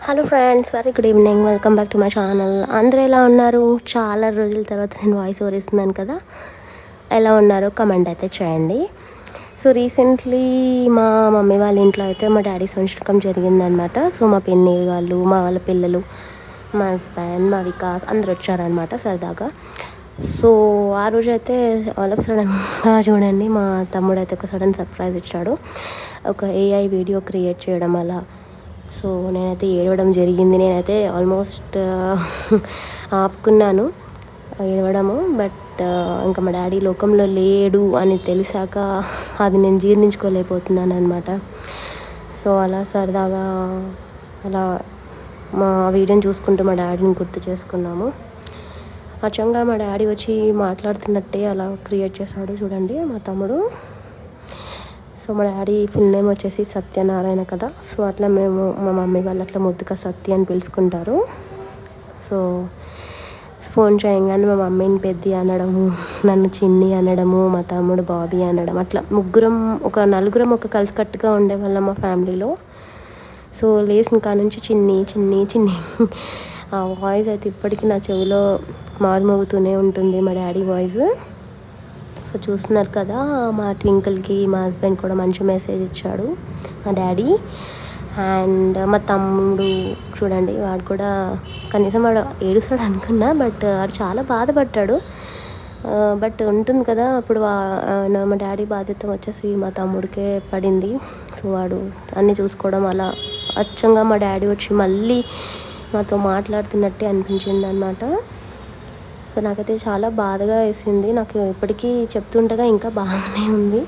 Hello friends, very good evening. Welcome back to my channel. అందరూ ఎలా ఉన్నారు? చాలా రోజుల తర్వాత నేను వాయిస్ ఓవర్ ఇస్తున్నాను కదా, ఎలా ఉన్నారో కమెంట్ అయితే చేయండి. సో రీసెంట్లీ మా మమ్మీ వాళ్ళ ఇంట్లో అయితే మా డాడీ సంవత్సరకం జరిగిందనమాట. సో మా పిన్ని వాళ్ళు, మా వాళ్ళ పిల్లలు, మా హస్బెండ్, మా వికాస్ అందరు వచ్చారనమాట సరదాగా. సో ఆ రోజు అయితే ఆల్ ఆఫ్ సడన్గా చూడండి, మా తమ్ముడు అయితే ఒక సడన్ సర్ప్రైజ్ ఇచ్చాడు. ఒక ఏఐ వీడియో క్రియేట్ చేయడం అలా. సో నేనైతే ఏడవడం జరిగింది. నేనైతే ఆల్మోస్ట్ ఆపుకున్నాను ఏడవడము. బట్ ఇంకా మా డాడీ లోకంలో లేడు అని తెలిసాక అది నేను జీర్ణించుకోలేకపోతున్నాను అనమాట. సో అలా సరదాగా అలా మా వీడియోని చూసుకుంటూ మా డాడీని గుర్తు చేసుకున్నాము. అచ్చంగా మా డాడీ వచ్చి మాట్లాడుతున్నట్టే అలా క్రియేట్ చేశాడు చూడండి మా తమ్ముడు. సో మా డాడీ ఫుల్ నేమ్ వచ్చేసి సత్యనారాయణ కదా. సో అట్లా మేము మా మమ్మీ వాళ్ళు అట్లా ముద్దుగా సత్య అని పిలుచుకుంటారు. సో ఫోన్ చేయగానే మా మమ్మీని పెద్ది అనడము, నన్ను చిన్ని అనడము, మా తమ్ముడు బాబీ అనడం, అట్లా ముగ్గురం నలుగురం కలిసికట్టుగా ఉండేవాళ్ళం మా ఫ్యామిలీలో. సో లేచిన కాడ నుంచి చిన్ని చిన్ని చిన్ని ఆ వాయిస్ అయితే ఇప్పటికీ నా చెవిలో మారుమోగుతూనే ఉంటుంది, మా డాడీ వాయిస్. సో చూస్తున్నారు కదా, మా ట్వింకిల్కి మా హస్బెండ్ కూడా మంచి మెసేజ్ ఇచ్చాడు మా డాడీ. అండ్ మా తమ్ముడు చూడండి, వాడు కూడా కనీసం వాడు ఏడుస్తాడు అనుకున్నా, బట్ వాడు చాలా బాధపడ్డాడు. బట్ ఉంటుంది కదా అప్పుడు మా డాడీ బాధ్యత వచ్చేసి మా తమ్ముడికే పడింది. సో వాడు అన్నీ చూసుకోవడం అలా అచ్చంగా మా డాడీ వచ్చి మళ్ళీ మాతో మాట్లాడుతున్నట్టే అనిపించింది అనమాట. సో నాకైతే చాలా బాధగా వేసింది. నాకు ఇప్పటికీ చెప్తుండగా ఇంకా బాగానే ఉంది.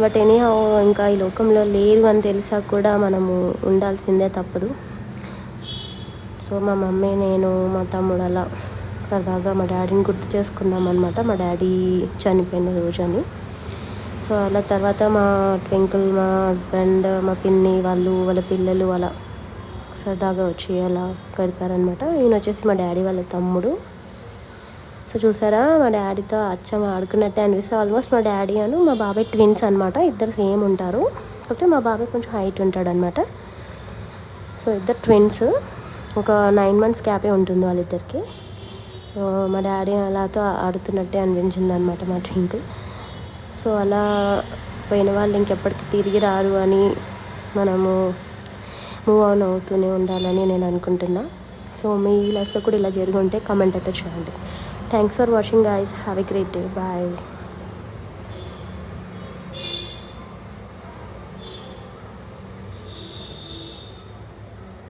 బట్ ఎనీహౌ ఇంకా ఈ లోకంలో లేరు అని తెలిసాక కూడా మనము ఉండాల్సిందే, తప్పదు. సో మా మమ్మీ, నేను, మా తమ్ముడు అలా సరదాగా మా డాడీని గుర్తు చేసుకున్నాం అనమాట, మా డాడీ చనిపోయిన రోజని. సో అలా తర్వాత మా ట్వింకిల్, మా హస్బెండ్, మా పిన్ని వాళ్ళు, వాళ్ళ పిల్లలు అలా సరదాగా వచ్చి అలా గడిపారనమాట. ఈయన వచ్చేసి మా డాడీ వాళ్ళ తమ్ముడు. సో చూసారా, మా డాడీతో అచ్చంగా ఆడుకున్నట్టే అనిపిస్తే. ఆల్మోస్ట్ మా డాడీ అను మా బాబాయ్ ట్విన్స్ అనమాట, ఇద్దరు సేమ్ ఉంటారు. కాకపోతే మా బాబాయ్ కొంచెం హైట్ ఉంటాడు అనమాట. సో ఇద్దరు ట్విన్స్, ఒక 9 months గ్యాపే ఉంటుంది వాళ్ళిద్దరికి. సో మా డాడీ అలాతో ఆడుతున్నట్టే అనిపించింది అనమాట మా ట్వింకిల్. సో అలా పోయిన వాళ్ళు ఇంకెప్పటికీ తిరిగి రారు అని మనము మూవ్ ఆన్ అవుతూనే ఉండాలని నేను అనుకుంటున్నా. సో మీ లైఫ్లో కూడా ఇలా జరిగి ఉంటే కమెంట్ అయితే చేయండి. Thanks for watching guys. Have a great day. Bye.